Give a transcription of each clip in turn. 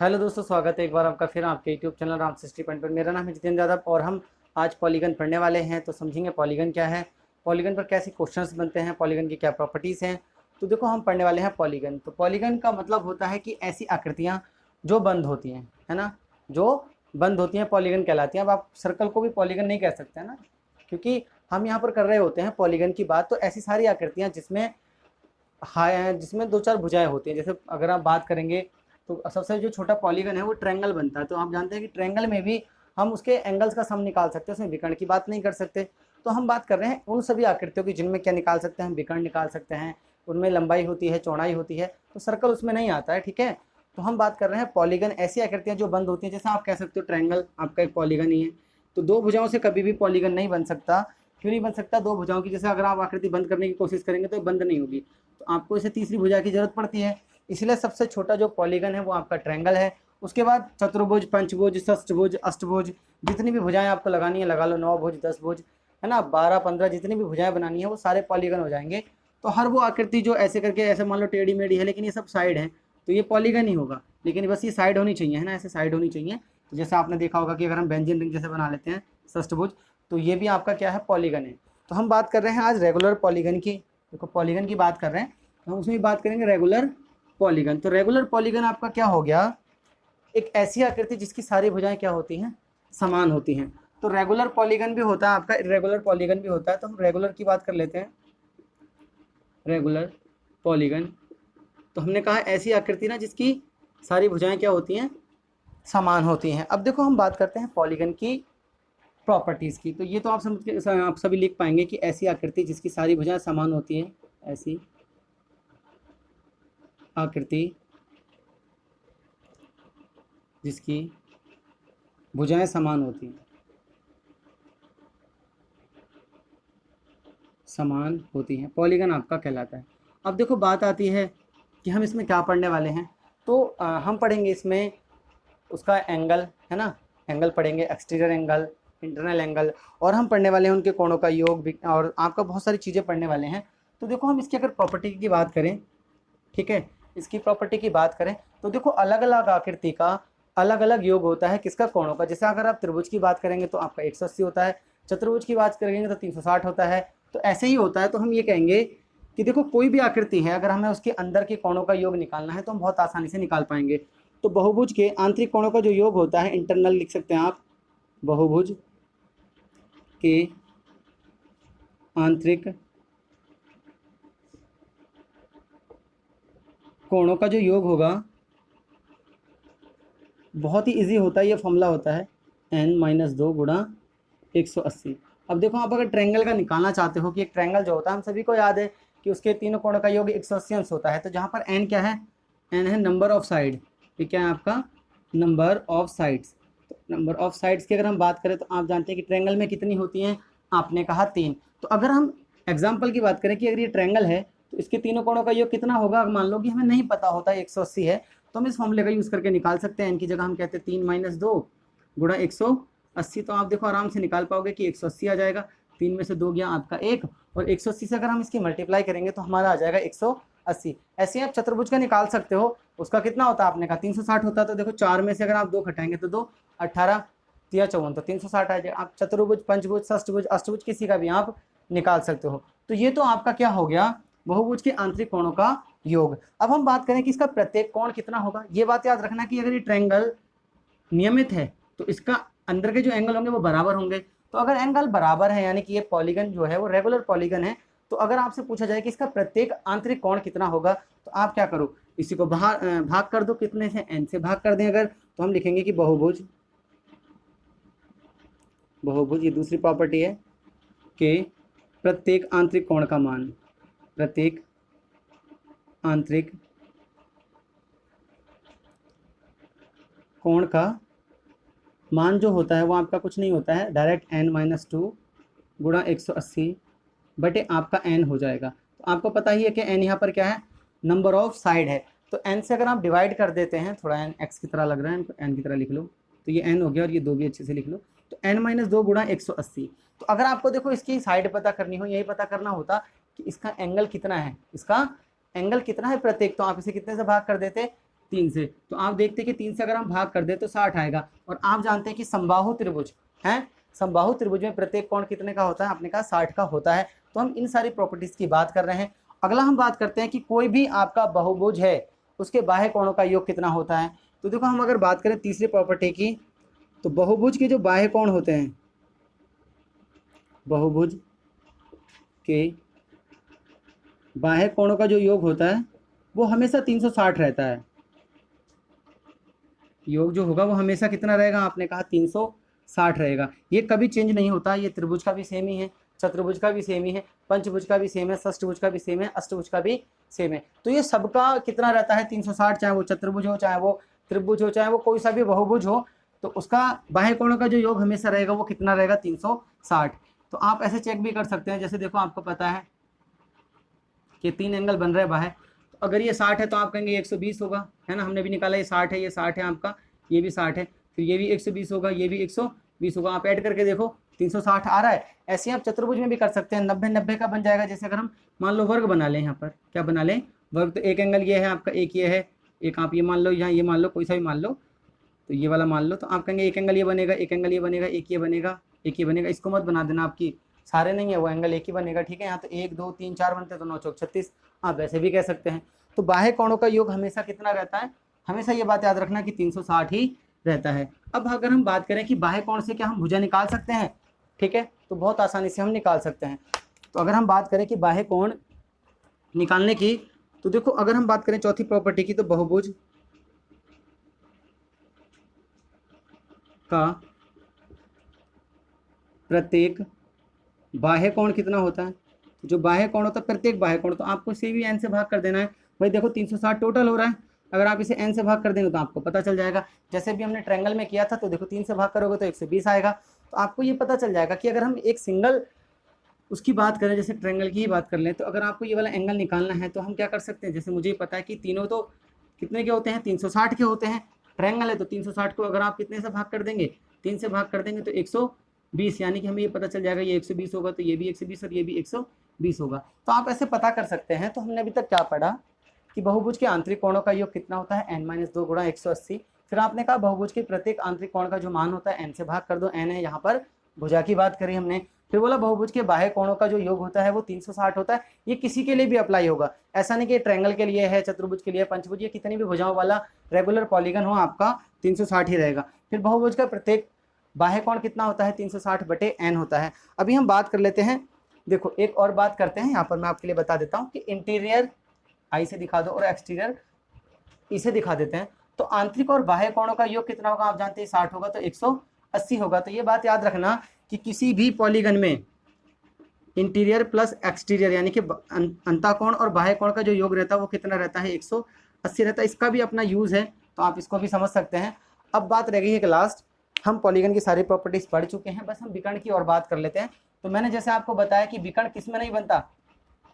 Hello दोस्तों, स्वागत है एक बार आपका फिर आपके यूट्यूब चैनल राम सृष्टि पॉइंट पर। मेरा नाम है जितेंद्र यादव और हम आज पॉलीगन पढ़ने वाले हैं। तो समझेंगे पॉलीगन क्या है, पॉलीगन पर कैसे क्वेश्चंस बनते हैं, पॉलीगन की क्या प्रॉपर्टीज़ हैं। तो देखो, हम पढ़ने वाले हैं पॉलीगन। तो पॉलीगन का मतलब होता है कि ऐसी आकृतियाँ जो बंद होती हैं, है ना, जो बंद होती हैं पॉलीगन कहलाती हैं। अब आप सर्कल को भी पॉलीगन नहीं कह सकते हैं ना, क्योंकि हम यहाँ पर कर रहे होते हैं पॉलीगन की बात। तो ऐसी सारी आकृतियाँ जिसमें हाई जिसमें दो चार भुजाएं होती हैं। जैसे अगर आप बात करेंगे तो सबसे जो छोटा पॉलीगन है वो ट्रायंगल बनता है। तो आप जानते हैं कि ट्रायंगल में भी हम उसके एंगल्स का सम निकाल सकते हैं, उसमें विकर्ण की बात नहीं कर सकते। तो हम बात कर रहे हैं उन सभी आकृतियों की जिनमें क्या निकाल सकते हैं, हम विकर्ण निकाल सकते हैं, उनमें लंबाई होती है, चौड़ाई होती है। तो सर्कल उसमें नहीं आता है, ठीक है। तो हम बात कर रहे हैं पॉलीगन, ऐसी आकृतियाँ जो बंद होती हैं। जैसे आप कह सकते हो ट्रायंगल आपका एक पॉलीगन ही है। तो दो भुजाओं से कभी भी पॉलीगन नहीं बन सकता। क्यों नहीं बन सकता? दो भुजाओं की जैसे अगर आप आकृति बंद करने की कोशिश करेंगे तो बंद नहीं होगी, तो आपको इसे तीसरी भुजा की जरूरत पड़ती है। इसलिए सबसे छोटा जो पॉलीगन है वो आपका ट्रायंगल है। उसके बाद चतुर्भुज, पंचभुज, षष्ठभुज, अष्टभुज, जितनी भी भुजाएं आपको लगानी है लगा लो। नौ भुज, 10 भुज, है ना, 12, 15, जितनी भी भुजाएं बनानी है वो सारे पॉलीगन हो जाएंगे। तो हर वो आकृति जो ऐसे करके, ऐसे मान लो टेढ़ी मेढ़ी है लेकिन ये सब साइड है, तो ये पॉलीगन ही होगा। लेकिन बस ये साइड होनी चाहिए, है ना, ऐसे साइड होनी चाहिए। तो जैसे आपने देखा होगा कि अगर हम व्यंजन रिंग जैसे बना लेते हैं षष्ठभुज, तो ये भी आपका क्या है, पॉलीगन है। तो हम बात कर रहे हैं आज रेगुलर पॉलीगन की। देखो, पॉलीगन की बात कर रहे हैं तो हम उसमें भी बात करेंगे रेगुलर पॉलीगन। तो रेगुलर पॉलीगन आपका क्या हो गया, एक ऐसी आकृति जिसकी सारी भुजाएं क्या होती हैं, समान होती हैं। तो रेगुलर पॉलीगन भी होता है आपका, इर्रेगुलर पॉलीगन भी होता है। तो हम रेगुलर की बात कर लेते हैं, रेगुलर पॉलीगन। तो हमने कहा ऐसी आकृति ना जिसकी सारी भुजाएं क्या होती हैं, समान होती हैं। अब देखो, हम बात करते हैं पॉलीगन की प्रॉपर्टीज़ की। तो ये तो आप समझ के आप सभी लिख पाएंगे कि ऐसी आकृति जिसकी सारी भुजाएं समान होती हैं, ऐसी आकृति जिसकी भुजाएं समान होती हैं, समान होती हैं, पॉलीगन आपका कहलाता है। अब देखो, बात आती है कि हम इसमें क्या पढ़ने वाले हैं। तो हम पढ़ेंगे इसमें उसका एंगल, है ना, एंगल पढ़ेंगे, एक्सटीरियर एंगल, इंटरनल एंगल, और हम पढ़ने वाले हैं उनके कोणों का योग भी, और आपका बहुत सारी चीज़ें पढ़ने वाले हैं। तो देखो, हम इसकी अगर प्रॉपर्टी की बात करें, ठीक है, इसकी प्रॉपर्टी की बात करें तो देखो, अलग अलग आकृति का अलग अलग योग होता है किसका, कोणों का। जैसे अगर आप त्रिभुज की बात करेंगे तो आपका 180 होता है, चतुर्भुज की बात करेंगे तो 360 होता है। तो ऐसे ही होता है। तो हम ये कहेंगे कि देखो, कोई भी आकृति है, अगर हमें उसके अंदर के कोणों का योग निकालना है तो हम बहुत आसानी से निकाल पाएंगे। तो बहुभुज के आंतरिक कोणों का जो योग होता है, इंटरनल लिख सकते हैं आप, बहुभुज के आंतरिक कोणों का जो योग होगा, बहुत ही इजी होता है। ये फॉर्मूला होता है n-2 गुणा 180। अब देखो, आप अगर ट्रायंगल का निकालना चाहते हो कि एक ट्रायंगल जो होता है, हम सभी को याद है कि उसके तीनों कोणों का योग 180 अंश होता है। तो जहाँ पर n क्या है, n है नंबर ऑफ साइड। ये क्या है आपका, नंबर ऑफ साइड्स। तो नंबर ऑफ साइड्स की अगर हम बात करें तो आप जानते हैं कि ट्रायंगल में कितनी होती हैं, आपने कहा 3। तो अगर हम एग्जाम्पल की बात करें कि अगर ये ट्रायंगल है तो इसके तीनों कोणों का योग कितना होगा, मान लो कि हमें नहीं पता होता है 180 है, तो हम इस फॉर्मूले का यूज़ करके निकाल सकते हैं। इनकी जगह हम कहते हैं 3-2 गुणा 180। तो आप देखो आराम से निकाल पाओगे कि 180 आ जाएगा। 3 में से 2 गया आपका 1, और 180 से अगर हम इसकी मल्टीप्लाई करेंगे तो हमारा आ जाएगा 180। ऐसे ही आप चतुर्भुज का निकाल सकते हो, उसका कितना होता है, आपने कहा 360 होता है। तो देखो, 4 में से अगर आप 2 घटाएंगे तो 2, 18, 53, तो 360 आ जाएगा। आप चतुर्भुज, पंचभुज, षष्ठभुज, अष्टभुज किसी का भी आप निकाल सकते हो। तो ये तो आपका क्या हो गया, बहुभुज के आंतरिक कोणों का योग। अब हम बात करें कि इसका प्रत्येक कोण कितना होगा। ये बात याद रखना कि अगर ये ट्रायंगल नियमित है तो इसका अंदर के जो एंगल होंगे वो बराबर होंगे। तो अगर एंगल बराबर है, यानी कि ये पॉलीगन जो है वो रेगुलर पॉलीगन है, तो अगर आपसे पूछा जाए कि इसका प्रत्येक आंतरिक कोण कितना होगा, तो आप क्या करो, इसी को भाग कर दो, कितने से, n से भाग कर दें अगर, तो हम लिखेंगे कि बहुभुज, बहुभुज ये दूसरी प्रॉपर्टी है, कि प्रत्येक आंतरिक कोण का मान, प्रत्येक आंतरिक कोण का मान जो होता है वो आपका कुछ नहीं होता है, डायरेक्ट n-2 गुणा 180 बटे आपका n हो जाएगा। तो आपको पता ही है कि n यहाँ पर क्या है, नंबर ऑफ साइड है। तो n से अगर आप डिवाइड कर देते हैं, थोड़ा n x की तरह लग रहा है, इनको n की तरह लिख लो, तो ये n हो गया, और ये 2 भी अच्छे से लिख लो। तो n-2 गुणा 180। तो अगर आपको देखो इसकी साइड पता करनी हो, यही पता करना होता कि इसका एंगल कितना है, इसका एंगल कितना है प्रत्येक, तो आप इसे कितने से भाग कर देते, 3 से। तो आप देखते हैं कि 3 से अगर हम भाग कर दे तो 60 आएगा। और आप जानते हैं कि समबाहु त्रिभुज है, समबाहु त्रिभुज में प्रत्येक कोण कितने का होता है, आपने कहा 60 का होता है। तो हम इन सारी प्रॉपर्टीज की बात कर रहे हैं। अगला हम बात करते हैं कि कोई भी आपका बहुभुज है उसके बाह्य कोणों का योग कितना होता है। तो देखो हम अगर बात करें तीसरी प्रॉपर्टी की, तो बहुभुज के जो बाह्य कोण होते हैं, बहुभुज के बाह्य कोणों का जो योग होता है वो हमेशा 360 रहता है। योग जो होगा वो हमेशा कितना रहेगा, आपने कहा 360 रहेगा। ये कभी चेंज नहीं होता। ये त्रिभुज का भी सेम ही है, चतुर्भुज का भी सेम ही है, पंचभुज का भी सेम है, षष्ठभुज का भी सेम है, अष्टभुज का भी सेम है। तो ये सबका कितना रहता है, 360, चाहे वो चतुर्भुज हो, चाहे वो त्रिभुज हो, चाहे वो कोई सा भी बहुभुज हो। तो उसका बाह्य कोणों का जो योग हमेशा रहेगा वो कितना रहेगा, 360। तो आप ऐसे चेक भी कर सकते हैं, जैसे देखो आपको पता है कि 3 एंगल बन रहे हैं बाह्य। तो अगर ये 60 है तो आप कहेंगे 120 होगा, है ना। हमने भी निकाला ये 60 है, ये 60 है आपका, ये भी 60 है, फिर ये भी 120 होगा, ये भी 120 होगा। आप ऐड करके देखो 360 आ रहा है। ऐसे ही आप चतुर्भुज में भी कर सकते हैं, 90-90 का बन जाएगा। जैसे अगर हम मान लो वर्ग बना लें, यहाँ पर क्या बना लें, वर्ग। तो एक एंगल ये है आपका, एक ये है, एक आप ये मान लो, यहाँ ये मान लो, कोई सा भी मान लो, तो ये वाला मान लो। तो आप कहेंगे एक एंगल ये बनेगा, एक एंगल ये बनेगा, एक ये बनेगा, एक ये बनेगा। इसको मत बना देना, आपकी सारे नहीं है, वो एंगल एक ही बनेगा, ठीक है। यहाँ तो 1 2 3 4 बनते हैं, तो 9 चौक 36। आप वैसे भी कह सकते हैं। तो बाह्य कोणों का योग हमेशा कितना रहता है, हमेशा ये बात याद रखना कि 360 ही रहता है। अब अगर हम बात करें कि बाह्य कोण से क्या हम भुजा निकाल सकते हैं, ठीक है, तो बहुत आसानी से हम निकाल सकते हैं। तो अगर हम बात करें कि बाह्य कोण निकालने की, तो देखो अगर हम बात करें चौथी प्रॉपर्टी की, तो बहुभुज का प्रत्येक बाह्य कोण कितना होता है, जो बाह्य कोण होता है प्रत्येक बाह्य कोण, तो आपको इसे भी n से भाग कर देना है। भाई देखो 360 टोटल हो रहा है, अगर आप इसे n से भाग कर देंगे तो आपको पता चल जाएगा। जैसे भी हमने ट्रायंगल में किया था, तो देखो 3 से भाग करोगे तो 120 आएगा। तो आपको ये पता चल जाएगा कि अगर हम एक सिंगल उसकी बात करें, जैसे ट्रायंगल की ही बात कर लें, तो अगर आपको ये वाला एंगल निकालना है तो हम क्या कर सकते हैं, जैसे मुझे पता है कि तीनों तो कितने के होते हैं, 360 के होते हैं। ट्रायंगल है तो 360 को अगर आप कितने से भाग कर देंगे, 3 से भाग कर देंगे तो 120, यानी कि हमें ये पता चल जाएगा ये 120 होगा, तो ये भी 120 और ये भी 120 होगा। तो आप ऐसे पता कर सकते हैं। तो हमने अभी तक क्या पढ़ा कि बहुभुज के आंतरिक कोणों का योग कितना होता है, n-2 गुणा 180। फिर आपने कहा बहुभुज के प्रत्येक आंतरिक कोण का जो मान होता है n से भाग कर दो, n है यहाँ पर भुजा की बात करी हमने। फिर बोला बहुभुज के बाह्य कोणों का जो योग होता है वो 360 होता है। ये किसी के लिए भी अप्लाई होगा, ऐसा नहीं कि ट्रायंगल के लिए है, चतुर्भुज के लिए, पंचभुज, ये कितनी भी भुजाओं वाला रेगुलर पॉलीगन हो आपका 360 ही रहेगा। फिर बहुभुज का प्रत्येक बाह्य कोण कितना होता है, 360/n होता है। अभी हम बात कर लेते हैं, देखो एक और बात करते हैं, यहाँ पर मैं आपके लिए बता देता हूँ कि इंटीरियर आई से दिखा दो और एक्सटीरियर ई से दिखा देते हैं। तो आंतरिक और बाह्य कोणों का योग कितना होगा, आप जानते हैं 60 होगा, तो 180 होगा। तो ये बात याद रखना कि किसी भी पॉलीगन में इंटीरियर प्लस एक्सटीरियर यानी कि अंतःकोण और बाह्य कोण का जो योग रहता है वो कितना रहता है, 180 रहता है। इसका भी अपना यूज़ है, तो आप इसको भी समझ सकते हैं। अब बात रह गई है कि लास्ट, हम पॉलीगन की सारी प्रॉपर्टीज पढ़ चुके हैं, बस हम विकर्ण की और बात कर लेते हैं। तो मैंने जैसे आपको बताया कि विकर्ण किस में नहीं बनता,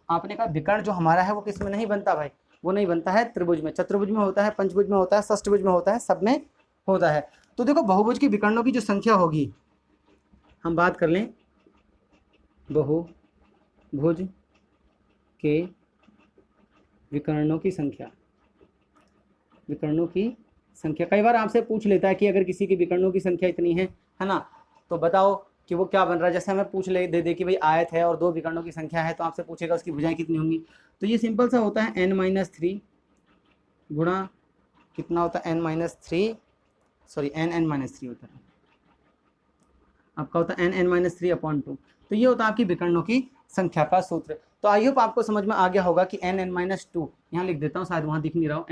आपने कहा विकर्ण जो हमारा है वो किस में नहीं बनता भाई, वो नहीं बनता है त्रिभुज में, चतुर्भुज में होता है, पंचभुज में होता है, षष्ठभुज में होता है, सब में होता है। तो देखो बहुभुज की विकर्णों की जो संख्या होगी, हम बात कर लें बहुभुज के विकर्णों की संख्या, विकर्णों की संख्या कई बार आपसे पूछ लेता है कि अगर किसी की विकर्णों की संख्या इतनी है ना, तो बताओ कि वो क्या बन रहा है। जैसे हमें पूछ ले दे कि भाई आयत है और 2 विकर्णों की संख्या है, तो आपसे पूछेगा उसकी भुजाएं कितनी होंगी। तो ये सिंपल सा होता है n-3 गुणा कितना होता है, n-3 होता है आपका, होता है n-3/2। तो ये होता है आपकी विकर्णों की संख्या का सूत्र। तो आई होप आपको समझ में आ गया होगा कि n-2, यहाँ लिख देता हूँ, शायद वहाँ दिख नहीं रहा हो,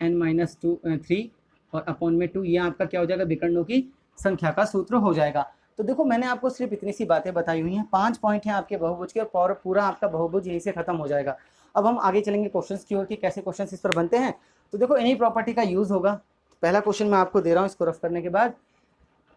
n-3 और अपॉन में 2, ये आपका क्या हो जाएगा, विकर्णों की संख्या का सूत्र हो जाएगा। तो देखो मैंने आपको सिर्फ इतनी सी बातें बताई हुई हैं, 5 पॉइंट हैं आपके बहुभुज के, और पूरा आपका बहुभुज यहीं से खत्म हो जाएगा। अब हम आगे चलेंगे क्वेश्चंस की ओर कि कैसे क्वेश्चंस इस पर बनते हैं। तो देखो इन्हीं प्रॉपर्टी का यूज़ होगा। पहला क्वेश्चन मैं आपको दे रहा हूँ, इसको रफ करने के बाद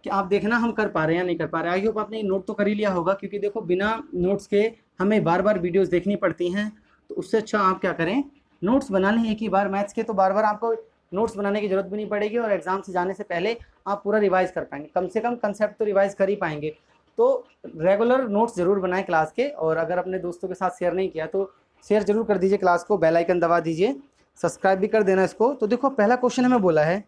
कि आप देखना हम कर पा रहे हैं या नहीं कर पा रहे हैं। आई होप आपने नोट तो कर ही लिया होगा, क्योंकि देखो बिना नोट्स के हमें बार बार वीडियोज़ देखनी पड़ती हैं, तो उससे अच्छा आप क्या करें, नोट्स बना लें एक ही बार मैथ्स के, तो बार बार आपको नोट्स बनाने की जरूरत भी नहीं पड़ेगी, और एग्जाम से जाने से पहले आप पूरा रिवाइज कर पाएंगे, कम से कम कंसेप्ट तो रिवाइज कर ही पाएंगे। तो रेगुलर नोट्स जरूर बनाएं क्लास के, और अगर अपने दोस्तों के साथ शेयर नहीं किया तो शेयर जरूर कर दीजिए क्लास को, बेल आइकन दबा दीजिए, सब्सक्राइब भी कर देना इसको। तो देखो पहला क्वेश्चन हमें बोला है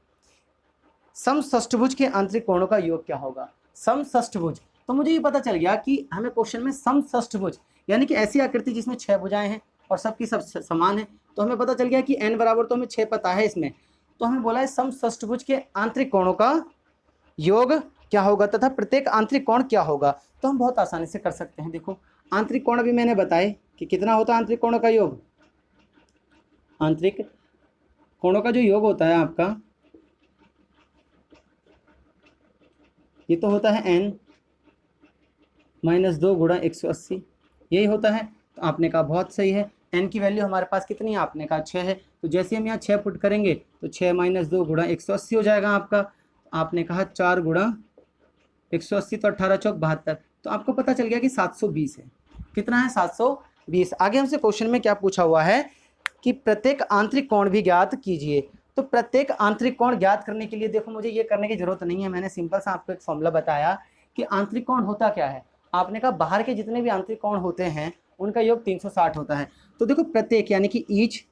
समषष्ठभुज के आंतरिक कोणों का योग क्या होगा। समषष्ठभुज, तो मुझे ये पता चल गया कि हमें क्वेश्चन में समषष्ठभुज यानी कि ऐसी आकृति जिसमें 6 भुजाएं हैं और सबकी सब समान है। तो हमें पता चल गया कि n बराबर तो हमें 6 पता है इसमें, तो हमें बोला है समषष्ठभुज के आंतरिक कोणों का योग क्या होगा तथा प्रत्येक आंतरिक कोण क्या होगा। तो हम बहुत आसानी से कर सकते हैं। देखो आंतरिक कोण भी मैंने बताए कि कितना होता है आंतरिक कोणों का योग। आंतरिक कोणों का जो योग होता है आपका, ये तो होता है n -2 गुणा 180, यही होता है। तो आपने कहा बहुत सही है। n की वैल्यू हमारे पास कितनी है, आपने कहा 6 है। तो जैसे हम यहाँ 6 पुट करेंगे तो 6 - 2 गुणा 180 हो जाएगा आपका। आपने कहा 4 गुणा 180 तो 18 चौक 72। तो आपको पता चल गया कि 720 है। कितना है, 720। आगे हमसे क्वेश्चन में क्या पूछा हुआ है कि प्रत्येक आंतरिक कोण भी ज्ञात कीजिए। तो प्रत्येक आंतरिक कोण ज्ञात करने के लिए देखो मुझे ये करने की जरूरत नहीं है, मैंने सिंपल सा आपको एक फॉर्मूला बताया कि आंतरिक कोण होता क्या है। आपने कहा बाहर के जितने भी आंतरिक कोण होते हैं उनका योग 360 होता है। तो देखो प्रत्येक यानी कि ईच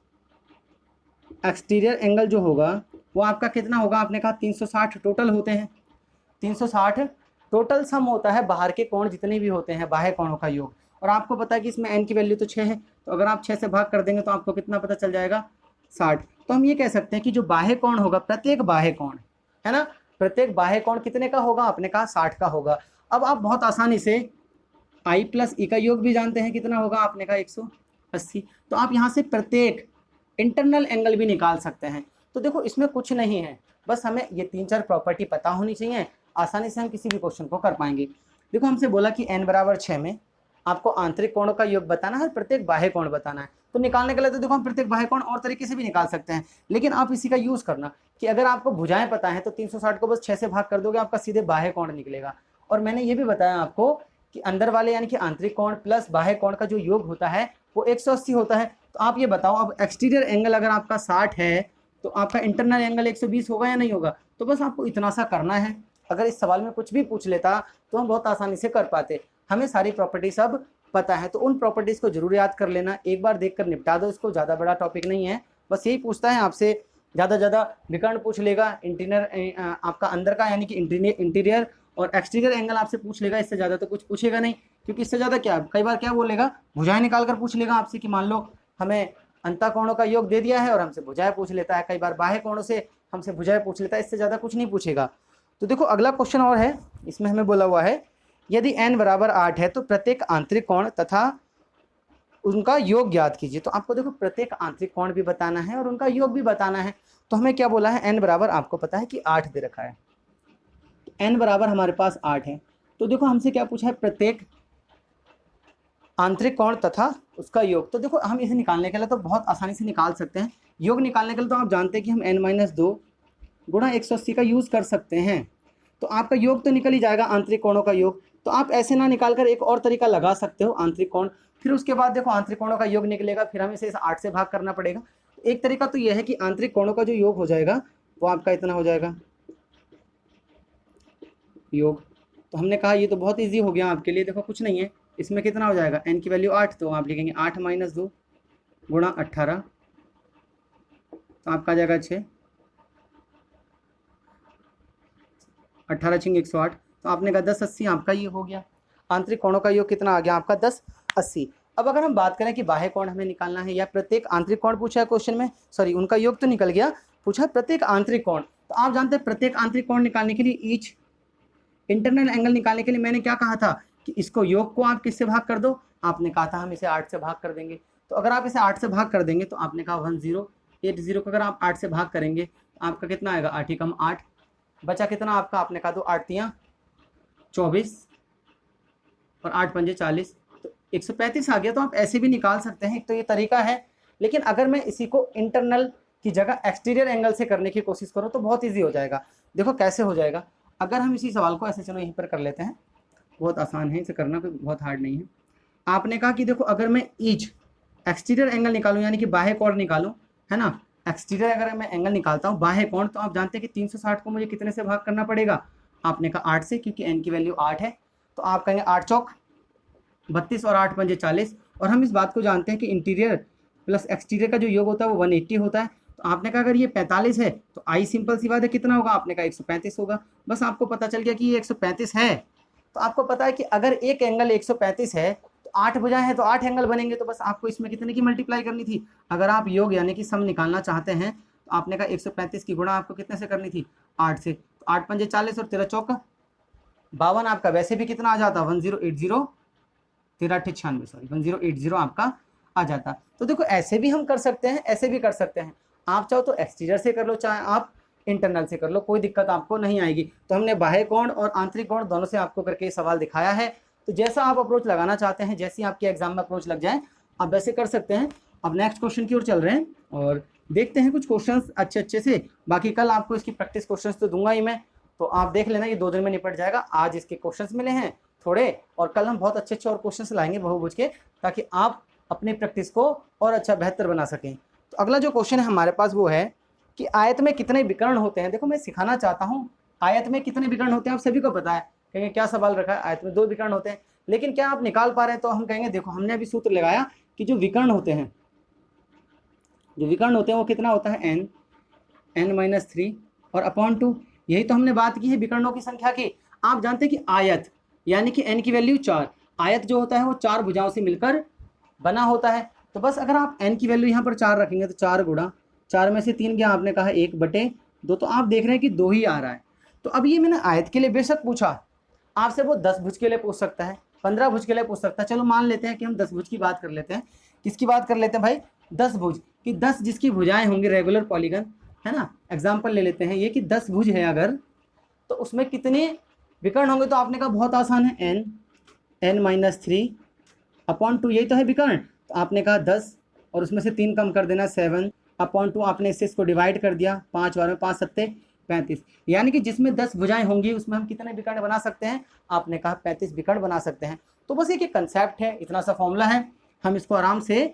एक्सटीरियर एंगल जो होगा वो आपका कितना होगा, आपने कहा 360 टोटल होते हैं। 360 टोटल सम होता है बाहर के कोण जितने भी होते हैं, बाह्य कोणों का योग। और आपको पता है कि इसमें n की वैल्यू तो 6 है, तो अगर आप 6 से भाग कर देंगे तो आपको कितना पता चल जाएगा, 60। तो हम ये कह सकते हैं कि जो बाह्य कोण होगा, प्रत्येक बाह्य कोण है ना, प्रत्येक बाह्य कोण कितने का होगा, आपने कहा 60 का होगा। अब आप बहुत आसानी से i + e का योग भी जानते हैं कितना होगा, आपने कहा 180। तो आप यहाँ से प्रत्येक इंटरनल एंगल भी निकाल सकते हैं। तो देखो इसमें कुछ नहीं है, बस हमें ये 3-4 प्रॉपर्टी पता होनी चाहिए, आसानी से हम किसी भी क्वेश्चन को कर पाएंगे। देखो हमसे बोला कि n बराबर 6 में आपको आंतरिक कोणों का योग बताना है, प्रत्येक बाह्य कोण बताना है। तो निकालने के लिए तो देखो हम प्रत्येक बाह्य कोण और तरीके से भी निकाल सकते हैं, लेकिन आप इसी का यूज करना कि अगर आपको भुजाएं पता है तो 360 को बस 6 से भाग कर दोगे, आपका सीधे बाह्य कोण निकलेगा। और मैंने ये भी बताया आपको कि अंदर वाले यानी कि आंतरिक कोण प्लस बाह्य कोण का जो योग होता है वो 180 होता है। तो आप ये बताओ, अब एक्सटीरियर एंगल अगर आपका 60 है तो आपका इंटरनल एंगल 120 होगा या नहीं होगा। तो बस आपको इतना सा करना है। अगर इस सवाल में कुछ भी पूछ लेता तो हम बहुत आसानी से कर पाते। हमें सारी प्रॉपर्टी सब पता है, तो उन प्रॉपर्टीज़ को जरूर याद कर लेना, एक बार देखकर निपटा दो इसको, ज़्यादा बड़ा टॉपिक नहीं है। बस यही पूछता है आपसे, ज़्यादा ज़्यादा विकर्ण पूछ लेगा, इंटीरियर आपका अंदर का यानी कि इंटीरियर और एक्सटीरियर एंगल आपसे पूछ लेगा, इससे ज़्यादा तो कुछ पूछेगा नहीं। क्योंकि इससे ज़्यादा क्या, कई बार क्या बोलेगा, भुजाएं निकाल कर पूछ लेगा आपसे कि मान लो हमें अंतःकोणों का योग दे दिया है और हमसे भुजाएं पूछ लेता है, कई बार बाह्य कोणों से हमसे भुजाएं पूछ लेता है, इससे ज़्यादा कुछ नहीं पूछेगा। तो देखो अगला क्वेश्चन और है, इसमें हमें बोला हुआ है यदि n बराबर 8 है तो प्रत्येक आंतरिक कोण तथा उनका योग ज्ञात कीजिए। तो आपको देखो प्रत्येक आंतरिक कोण भी बताना है और उनका योग भी बताना है। तो हमें क्या बोला है, n बराबर आपको पता है कि 8 दे रखा है, n बराबर हमारे पास 8 है। तो देखो हमसे क्या पूछा है, प्रत्येक आंतरिक कोण तथा उसका योग। तो देखो हम इसे निकालने के लिए तो बहुत आसानी से निकाल सकते हैं। योग निकालने के लिए तो आप जानते हैं कि हम n - 2 गुणा 180 का यूज़ कर सकते हैं। तो आपका योग तो निकल ही जाएगा, आंतरिक कोणों का योग। तो आप ऐसे ना निकालकर एक और तरीका लगा सकते हो, आंतरिक कोण, फिर उसके बाद देखो आंतरिक कोणों का योग निकलेगा, फिर हमें इसे 8 से भाग करना पड़ेगा। एक तरीका तो यह है कि आंतरिक कोणों का जो योग हो जाएगा वो आपका इतना हो जाएगा योग। तो हमने कहा ये तो बहुत ईजी हो गया आपके लिए, देखो कुछ नहीं है, इसमें कितना हो जाएगा, n की वैल्यू 8, तो आप लिखेंगे 8 - 2 गुणा 18, तो आपका आ जाएगा 6, 18 × 108। तो आपने कहा 1080, आपका ये हो गया। आंतरिक कोणों का योग कितना आ गया आपका, 1080। अब अगर हम बात करें कि बाह्य कोण हमें निकालना है या प्रत्येक आंतरिक कोण पूछा है क्वेश्चन में, सॉरी उनका योग तो निकल गया, पूछा है प्रत्येक आंतरिक कोण। तो आप जानते हैं प्रत्येक आंतरिक कोण निकालने के लिए, ईच इंटरनल एंगल निकालने के लिए मैंने क्या कहा था कि इसको योग को आप किससे भाग कर दो, आपने कहा था हम इसे 8 से भाग कर देंगे। तो अगर आप इसे 8 से भाग कर देंगे तो आपने कहा 1080 को अगर आप 8 से भाग करेंगे तो आपका कितना आएगा, 8 × 8, बचा कितना आपका, आपने कहा तो 8 × 24 और 8 × 5 = 40, तो 135 आ गया। तो आप ऐसे भी निकाल सकते हैं, एक तो ये तरीका है। लेकिन अगर मैं इसी को इंटरनल की जगह एक्सटीरियर एंगल से करने की कोशिश करूँ तो बहुत ईजी हो जाएगा। देखो कैसे हो जाएगा, अगर हम इसी सवाल को ऐसे, चलो यहीं पर कर लेते हैं, बहुत आसान है इसे करना, कोई बहुत हार्ड नहीं है। आपने कहा कि देखो अगर मैं ईच एक्सटीरियर एंगल निकालूं यानी कि बाह्य कोण निकालूं, है ना, एक्सटीरियर अगर मैं एंगल निकालता हूं बाह्य कोण, तो आप जानते हैं कि 360 को मुझे कितने से भाग करना पड़ेगा, आपने कहा 8 से, क्योंकि n की वैल्यू 8 है। तो आप कहेंगे 8 चौक 32 और 8 × 5 = 40। और हम इस बात को जानते हैं कि इंटीरियर प्लस एक्सटीरियर का जो योग होता है वो 180 होता है। तो आपने कहा अगर ये 45 है तो आई सिंपल सी बात है कितना होगा, आपने कहा 135 होगा। बस आपको पता चल गया कि ये 135 है। तो आपको पता है कि अगर एक एंगल 135 है तो 8 भुजाएं हैं तो 8 एंगल बनेंगे। तो बस आपको इसमें कितने की मल्टीप्लाई करनी थी, अगर आप योग यानी कि सम निकालना चाहते हैं तो आपने कहा 135 की गुणा आपको कितने से करनी थी, 8 से। तो 8 पंजे 40 और 13 चौका 52, आपका वैसे भी कितना आ जाता 1080, 13 सॉरी 1080 आपका आ जाता। तो देखो ऐसे भी हम कर सकते हैं, ऐसे भी कर सकते हैं। आप चाहो तो एक्सटीरियर से कर लो, चाहे आप इंटरनल से कर लो, कोई दिक्कत आपको नहीं आएगी। तो हमने बाह्य कोण और आंतरिक कोण दोनों से आपको करके सवाल दिखाया है। तो जैसा आप अप्रोच लगाना चाहते हैं, जैसी आपके एग्जाम में अप्रोच लग जाए आप वैसे कर सकते हैं। अब नेक्स्ट क्वेश्चन की ओर चल रहे हैं और देखते हैं कुछ क्वेश्चंस अच्छे से। बाकी कल आपको इसकी प्रैक्टिस क्वेश्चंस तो दूंगा ही मैं, तो आप देख लेना, ये 2 दिन में निपट जाएगा। आज इसके क्वेश्चंस मिले हैं थोड़े, और कल हम बहुत अच्छे और क्वेश्चंस लाएंगे बहुभुज के, ताकि आप अपनी प्रैक्टिस को और अच्छा बेहतर बना सकें। तो अगला जो क्वेश्चन है हमारे पास वो है कि आयत में कितने विकर्ण होते हैं। देखो मैं सिखाना चाहता हूँ आयत में कितने विकर्ण होते हैं, आप सभी को पता है। कहेंगे क्या सवाल रखा है, आयत में 2 विकर्ण होते हैं, लेकिन क्या आप निकाल पा रहे हैं। तो हम कहेंगे देखो हमने अभी सूत्र लगाया कि जो विकर्ण होते हैं, वो कितना होता है, n-3 और अपॉन 2। यही तो हमने बात की है विकर्णों की संख्या की। आप जानते हैं कि आयत यानी कि n की वैल्यू 4, आयत जो होता है वो 4 भुजाओं से मिलकर बना होता है। तो बस अगर आप n की वैल्यू यहाँ पर 4 रखेंगे तो 4 गुणा 4 में से 3 गया, आपने कहा 1/2, तो आप देख रहे हैं कि 2 ही आ रहा है। तो अब ये मैंने आयत के लिए बेशक पूछा, आपसे वो 10 भुज के लिए पूछ सकता है, 15 भुज के लिए पूछ सकता है। चलो मान लेते हैं कि हम 10 भुज की बात कर लेते हैं। किसकी बात कर लेते हैं भाई, 10 भुज कि 10 जिसकी भुजाएं होंगी रेगुलर पॉलीगन, है ना। एग्जाम्पल ले लेते हैं ये कि 10 भुज है अगर, तो उसमें कितने विकर्ण होंगे। तो आपने कहा बहुत आसान है, n-3 अपॉन 2, यही तो है विकर्ण। तो आपने कहा 10 और उसमें से 3 कम कर देना 7 अपॉन 2, आपने इससे इसको डिवाइड कर दिया, 5 बार में 5 सत्ते 35, यानी कि जिसमें 10 भुजाएं होंगी उसमें हम कितने विकर्ण बना सकते हैं, आपने कहा 35 विकर्ण बना सकते हैं। तो बस एक कंसेप्ट है, इतना सा फॉर्मूला है, हम इसको आराम से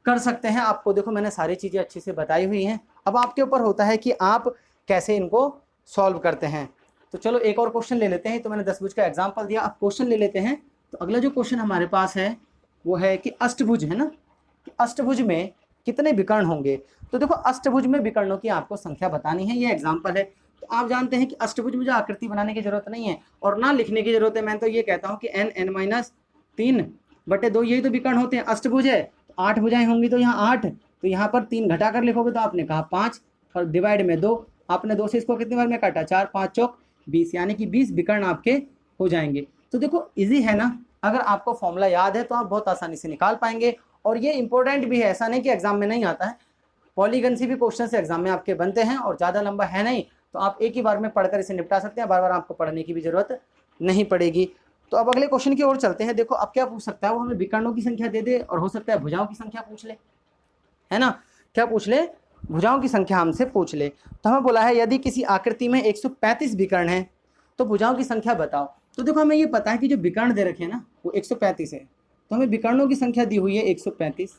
कर सकते हैं। आपको देखो मैंने सारी चीज़ें अच्छे से बताई हुई हैं, अब आपके ऊपर होता है कि आप कैसे इनको सॉल्व करते हैं। तो चलो एक और क्वेश्चन ले लेते हैं। तो मैंने 10 भुज का एग्जाम्पल दिया, अब क्वेश्चन ले लेते हैं। तो अगला जो क्वेश्चन हमारे पास है वो है कि अष्टभुज है ना, कि अष्टभुज में कितने विकर्ण होंगे। तो देखो अष्टभुज में विकर्णों की आपको संख्या बतानी है, ये एग्जाम्पल है। तो आप जानते हैं कि अष्टभुज में जो आकृति बनाने की जरूरत नहीं है और ना लिखने की जरूरत है। मैं तो ये कहता हूँ कि n-3/2 यही तो विकर्ण होते हैं। अष्टभुज है तो 8 भुजाएं होंगी, तो यहाँ 8, तो यहाँ पर 3 घटा कर लिखोगे तो आपने कहा 5 और डिवाइड में 2, आपने 2 से इसको कितनी बार में काटा, 4 5 चौक 20, यानी कि 20 विकर्ण आपके हो जाएंगे। तो देखो इजी है ना, अगर आपको फॉर्मूला याद है तो आप बहुत आसानी से निकाल पाएंगे। और ये इंपॉर्टेंट भी है, ऐसा नहीं कि एग्जाम में नहीं आता है, पॉलीगन से भी क्वेश्चन से एग्जाम में आपके बनते हैं और ज़्यादा लंबा है नहीं, तो आप एक ही बार में पढ़कर इसे निपटा सकते हैं, बार बार आपको पढ़ने की भी जरूरत नहीं पड़ेगी। तो अब अगले क्वेश्चन की ओर चलते हैं। देखो अब क्या पूछ सकता है वो, हमें विकर्णों की संख्या दे दे और हो सकता है भुजाओं की संख्या पूछ ले, है ना। क्या पूछ ले, भुजाओं की संख्या हमसे पूछ ले। तो हमें बोला है यदि किसी आकृति में 135 विकर्ण है तो भुजाओं की संख्या बताओ। तो देखो हमें ये पता है कि जो विकर्ण दे रखे हैं ना वो 135 है, तो हमें विकर्णों की संख्या दी हुई है 135,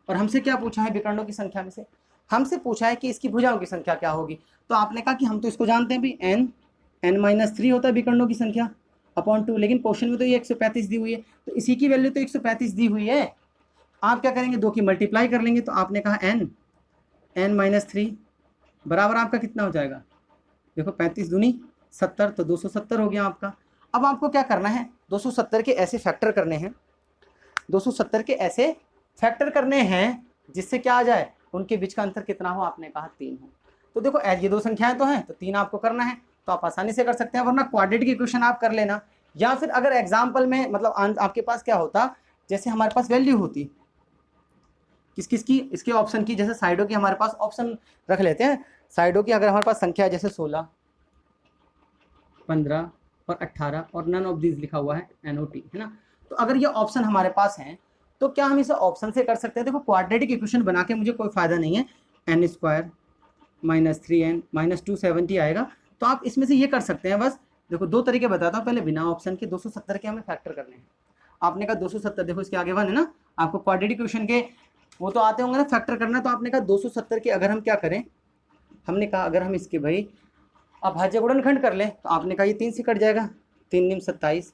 और हमसे क्या पूछा है विकर्णों की संख्या में से, हमसे पूछा है कि इसकी भुजाओं की संख्या क्या होगी। तो आपने कहा कि हम तो इसको जानते हैं भी n-3 होता है विकर्णों की संख्या अपॉन 2, लेकिन क्वेश्चन में तो ये 135 दी हुई है, तो इसी की वैल्यू तो 135 दी हुई है। आप क्या करेंगे, 2 की मल्टीप्लाई कर लेंगे। तो आपने कहा n-3 बराबर आपका कितना हो जाएगा, देखो 35 दूनी 70, तो 270 हो गया आपका। अब आपको क्या करना है, 270 के ऐसे फैक्टर करने हैं, 270 के ऐसे फैक्टर करने हैं जिससे क्या आ जाए, उनके बीच का अंतर कितना हो, आपने कहा 3 हो। तो देखो ये 2 संख्याएं तो हैं, तो 3 आपको करना है, तो आप आसानी से कर सकते हैं, वरना क्वाड्रेटिक इक्वेशन आप कर लेना। या फिर अगर एग्जाम्पल में मतलब आपके पास क्या होता, जैसे हमारे पास वैल्यू होती किस किस की, इसके ऑप्शन की, जैसे साइडों की हमारे पास ऑप्शन रख लेते हैं। साइडों की अगर हमारे पास संख्या है जैसे 16, 15 और 18 और नन ऑफ दिस लिखा हुआ है NOT, है ना। तो अगर ये ऑप्शन हमारे पास हैं तो क्या हम इसे ऑप्शन से कर सकते हैं। देखो क्वाड्रेटिक इक्वेशन बना के मुझे कोई फायदा नहीं है, n² - 3n - 270 आएगा। तो आप इसमें से ये कर सकते हैं। बस देखो 2 तरीके बताता हूँ, पहले बिना ऑप्शन के 270 के हमें फैक्टर करने हैं। आपने कहा 270, देखो इसके आगे 1 है ना, आपको क्वाड्रेटिक इक्वेशन के वो तो आते होंगे ना फैक्टर करना। तो आपने कहा 270 के अगर हम क्या करें, हमने कहा अगर हम इसके भाई अभाज्य गुणनखंड कर लें, तो आपने कहा ये 3 से कट जाएगा, 3 × 27,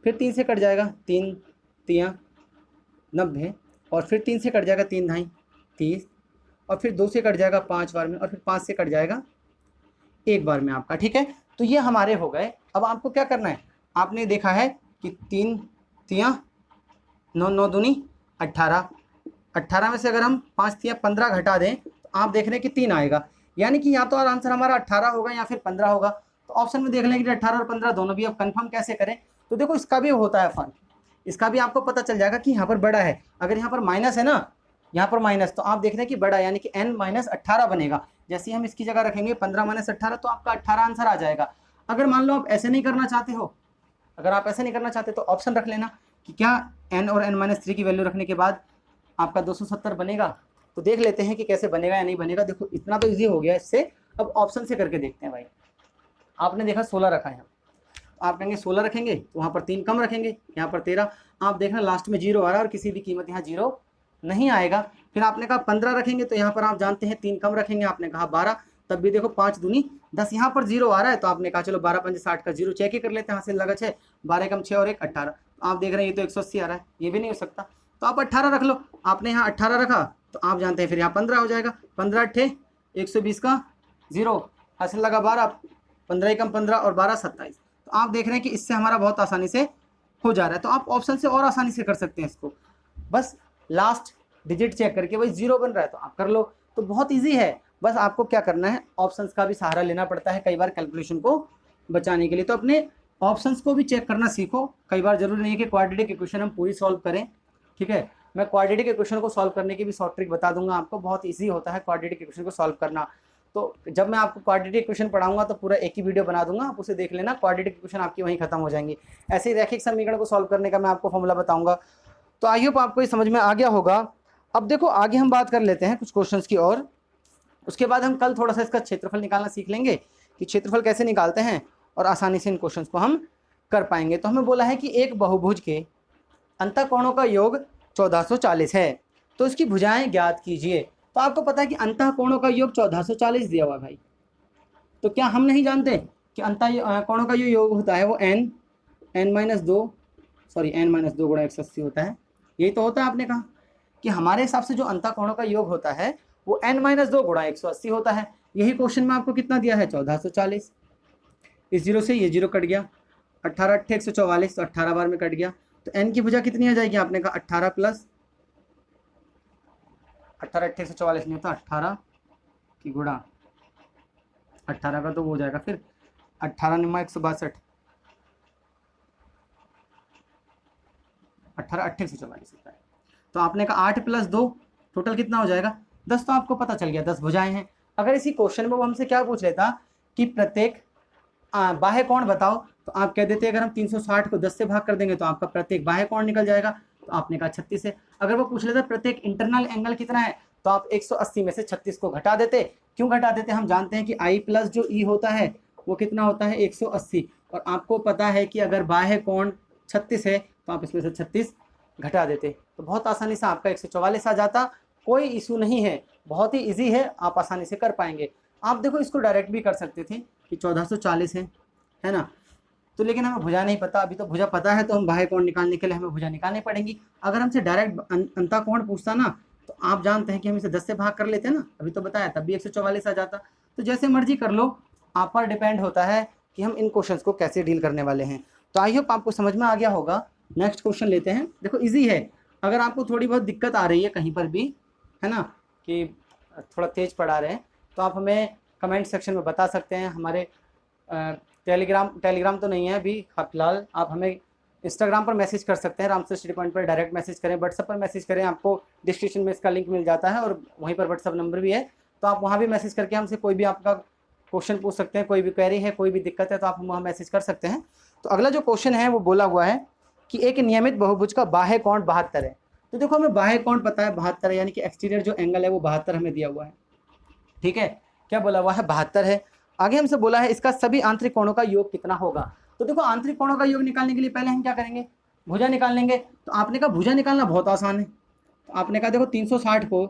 फिर 3 से कट जाएगा, 3 × 3 = 90, और फिर 3 से कट जाएगा 3 ढाई 30, और फिर 2 से कट जाएगा 5 बार में, और फिर 5 से कट जाएगा 1 बार में आपका। ठीक है, तो ये हमारे हो गए। अब आपको क्या करना है, आपने देखा है कि 3 तियाँ 9, 9 दूनी 18, 18 में से अगर हम 5 तियाँ 15 घटा दें तो आप देख रहे हैं कि 3 आएगा, यानी कि या तो आंसर हमारा 18 होगा या फिर 15 होगा। तो ऑप्शन में देख लेंगे कि 18 और 15 दोनों भी। अब कंफर्म कैसे करें, तो देखो इसका भी होता है फर्क, इसका भी आपको पता चल जाएगा कि यहाँ पर बड़ा है। अगर यहाँ पर माइनस है ना, यहाँ पर माइनस, तो आप देख रहे हैं कि बड़ा, यानी कि n माइनस 18 बनेगा। जैसे ही हम इसकी जगह रखेंगे 15 माइनस 18, तो आपका 18 आंसर आ जाएगा। अगर मान लो आप ऐसे नहीं करना चाहते हो, अगर आप ऐसे नहीं करना चाहते तो ऑप्शन रख लेना कि क्या n और n माइनस 3 की वैल्यू रखने के बाद आपका 270 बनेगा। तो देख लेते हैं कि कैसे बनेगा या नहीं बनेगा। देखो इतना तो ईजी हो गया इससे, अब ऑप्शन से करके देखते हैं भाई। आपने देखा 16 रखा है, आप कहेंगे 16 रखेंगे तो वहाँ पर 3 कम रखेंगे, यहाँ पर 13। आप देखना लास्ट में 0 आ रहा है और किसी भी कीमत यहाँ 0 नहीं आएगा। फिर आपने कहा 15 रखेंगे, तो यहाँ पर आप जानते हैं 3 कम रखेंगे, आपने कहा 12, तब भी देखो 5 दूनी 10, यहाँ पर 0 आ रहा है, तो आपने कहा चलो 12 5 60 का 0 चेक ही कर लेते हैं, हासिल लगा 6, 12 कम 6 और 1 18। आप देख रहे हैं ये तो 180 आ रहा है, ये भी नहीं हो सकता, तो आप 18 रख लो। आपने यहाँ 18 रखा तो आप जानते हैं फिर यहाँ 15 हो जाएगा, 15 अट्ठे 120 का 0, हासिल लगा 12, 15 कम 15 और 12 27। तो आप देख रहे हैं कि इससे हमारा बहुत आसानी से हो जा रहा है। तो आप ऑप्शन से और आसानी से कर सकते हैं इसको, बस लास्ट डिजिट चेक करके वही 0 बन रहा है तो आप कर लो। तो बहुत इजी है, बस आपको क्या करना है, ऑप्शंस का भी सहारा लेना पड़ता है कई बार कैलकुलेशन को बचाने के लिए। तो अपने ऑप्शंस को भी चेक करना सीखो। कई बार जरूरी नहीं है कि क्वाड्रेटिक इक्वेशन हम पूरी सॉल्व करें, ठीक है। मैं क्वाड्रेटिक इक्वेशन को सॉल्व करने की भी शॉर्ट ट्रिक बता दूंगा आपको, बहुत ईजी होता है क्वाड्रेटिक इक्वेशन को सॉल्व करना। तो जब मैं आपको क्वाड्रेटिक इक्वेशन पढ़ाऊंगा तो पूरा एक ही वीडियो बना दूंगा, आप उसे देख लेना, क्वाड्रेटिक इक्वेशन आपकी वहीं खत्म हो जाएंगी। ऐसे ही रैखिक समीकरण को सॉल्व करने का मैं आपको फॉर्मूला बताऊंगा। तो आई होप आपको ये समझ में आ गया होगा। अब देखो आगे हम बात कर लेते हैं कुछ क्वेश्चंस की, और उसके बाद हम कल थोड़ा सा इसका क्षेत्रफल निकालना सीख लेंगे कि क्षेत्रफल कैसे निकालते हैं, और आसानी से इन क्वेश्चंस को हम कर पाएंगे। तो हमें बोला है कि एक बहुभुज के अंतःकोणों का योग 1440 है, तो इसकी भुजाएं ज्ञात कीजिए। तो आपको पता है कि अंतःकोणों का योग 1440 दिया हुआ भाई, तो क्या हम नहीं जानते कि अंतःकोणों का जो योग होता है वो n माइनस 2 गुणा 180 होता है। यही तो होता है, आपने कहा कि हमारे हिसाब से जो अंतःकोणों का योग होता है वो n माइनस 2 गुणा 180 होता है। यही क्वेश्चन में आपको कितना दिया है, 1440। इस 0 से ये 0 कट गया, 18 अट्ठे 144, तो 18 बार में कट गया। तो n की भुजा कितनी आ जाएगी, आपने कहा 18 प्लस 18 अट्ठे 144 नहीं होता, 18 की गुणा 18 का तो वो हो जाएगा फिर 18 निम्मा 162, 18 अट्ठे 144 होता है। तो आपने कहा 8 प्लस 2 टोटल कितना हो जाएगा, 10। तो आपको पता चल गया 10 भुजाएं हैं। अगर इसी क्वेश्चन में वो हमसे क्या पूछ लेता कि प्रत्येक बाह्य कोण बताओ, तो आप कह देते अगर हम 360 को 10 से भाग कर देंगे तो आपका प्रत्येक बाह्य कोण निकल जाएगा, तो आपने कहा 36 है। अगर वो पूछ लेता प्रत्येक इंटरनल एंगल कितना है, तो आप 180 में से 36 को घटा देते। क्यों घटा देते, हम जानते हैं कि आई प्लस जो ई होता है वो कितना होता है 180, और आपको पता है कि अगर बाह्य कोण 36 है तो आप इसमें से 36 घटा देते, तो बहुत आसानी से आपका 144 आ जाता। कोई इशू नहीं है, बहुत ही ईजी है, आप आसानी से कर पाएंगे। आप देखो इसको डायरेक्ट भी कर सकते थे कि 1440 है ना, तो लेकिन हमें भुजा नहीं पता। अभी तो भुजा पता है, तो हम बाह्य कोण निकालने के लिए हमें भुजा निकालनी पड़ेगी। अगर हमसे डायरेक्ट अंतःकोण पूछता ना, तो आप जानते हैं कि हम इसे 10 से भाग कर लेते हैं ना, अभी तो बताया, तब भी 144 आ जाता। तो जैसे मर्जी कर लो, आप पर डिपेंड होता है कि हम इन क्वेश्चंस को कैसे डील करने वाले हैं। तो आई होप आपको समझ में आ गया होगा। नेक्स्ट क्वेश्चन लेते हैं। देखो इजी है, अगर आपको थोड़ी बहुत दिक्कत आ रही है कहीं पर भी, है ना, कि थोड़ा तेज पढ़ा रहे हैं, तो आप हमें कमेंट सेक्शन में बता सकते हैं। हमारे टेलीग्राम तो नहीं है अभी फिलहाल, आप हमें इंस्टाग्राम पर मैसेज कर सकते हैं, रामसर स्टडी पॉइंट पर डायरेक्ट मैसेज करें, व्हाट्सएप पर मैसेज करें, आपको डिस्क्रिप्शन में इसका लिंक मिल जाता है, और वहीं पर व्हाट्सएप नंबर भी है, तो आप वहाँ भी मैसेज करके हमसे कोई भी आपका क्वेश्चन पूछ सकते हैं। कोई भी क्वेरी है, कोई भी दिक्कत है, तो आप हम वहाँ मैसेज कर सकते हैं। तो अगला जो क्वेश्चन है वो बोला हुआ है कि एक नियमित बहुभुज का बाह्य कोण 72 है। तो देखो हमें बाह्य कोण पता है 72 है, यानी कि एक्सटीरियर जो एंगल है वो 72 हमें दिया हुआ है, ठीक है। क्या बोला हुआ है, 72 है। आगे हमसे बोला है इसका सभी आंतरिक कोणों का योग कितना होगा। तो देखो आंतरिक कोणों का योग निकालने के लिए पहले हम क्या करेंगे, भुजा निकाल लेंगे। तो आपने कहा भुजा निकालना बहुत आसान है, तो आपने कहा देखो 360 को,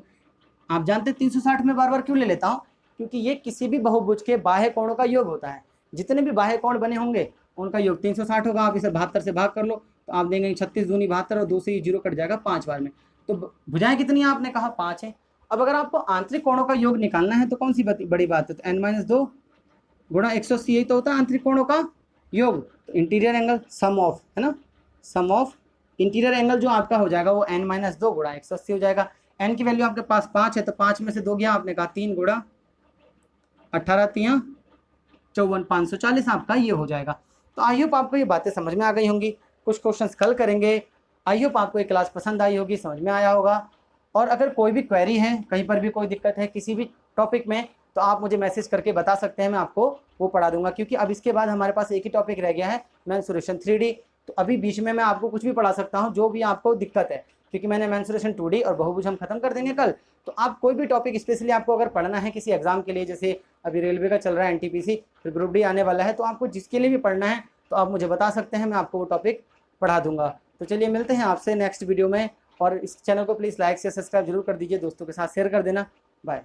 आप जानते हैं 360 में बार बार क्यों ले लेता हूँ, क्योंकि ये किसी भी बहुभुज के बाह्य कोणों का योग होता है। जितने भी बाह्य कोण बने होंगे उनका योग 360 होगा। आप इसे 72 से भाग कर लो, तो आप देंगे 36 दूनी 72, और 2 से ही 0 कट जाएगा 5 बार में। तो भुजाएं कितनी है आपने कहा 5 है। अब अगर आपको आंतरिक कोणों का योग निकालना है तो कौन सी बड़ी बात है, तो n-2 गुणा 180 यही तो होता है आंतरिक कोणों का योग। तो इंटीरियर एंगल सम ऑफ, है ना, सम ऑफ इंटीरियर एंगल जो आपका हो जाएगा वो n-2 गुणा 180 हो जाएगा। n की वैल्यू आपके पास 5 है, तो 5 में से 2 गया आपने कहा 3 गुणा 18 3 54, 540 आपका ये हो जाएगा। तो आई होप आपको ये बातें समझ में आ गई होंगी। कुछ क्वेश्चंस कल करेंगे। आई होप आपको ये क्लास पसंद आई होगी, समझ में आया होगा। और अगर कोई भी क्वेरी है, कहीं पर भी कोई दिक्कत है किसी भी टॉपिक में, तो आप मुझे मैसेज करके बता सकते हैं, मैं आपको वो पढ़ा दूंगा। क्योंकि अब इसके बाद हमारे पास एक ही टॉपिक रह गया है, मेंसुरेशन 3D। तो अभी बीच में मैं आपको कुछ भी पढ़ा सकता हूँ जो भी आपको दिक्कत है, क्योंकि मैंने मेंसुरेशन 2D और बहुभुज हम खत्म कर देंगे कल। तो आप कोई भी टॉपिक स्पेशली आपको अगर पढ़ना है किसी एग्जाम के लिए, जैसे अभी रेलवे का चल रहा है NTPC, फिर ग्रुप डी आने वाला है, तो आपको जिसके लिए भी पढ़ना है तो आप मुझे बता सकते हैं, मैं आपको वो टॉपिक पढ़ा दूंगा। तो चलिए मिलते हैं आपसे नेक्स्ट वीडियो में। और इस चैनल को प्लीज़ लाइक से सब्सक्राइब जरूर कर दीजिए, दोस्तों के साथ शेयर कर देना। बाय।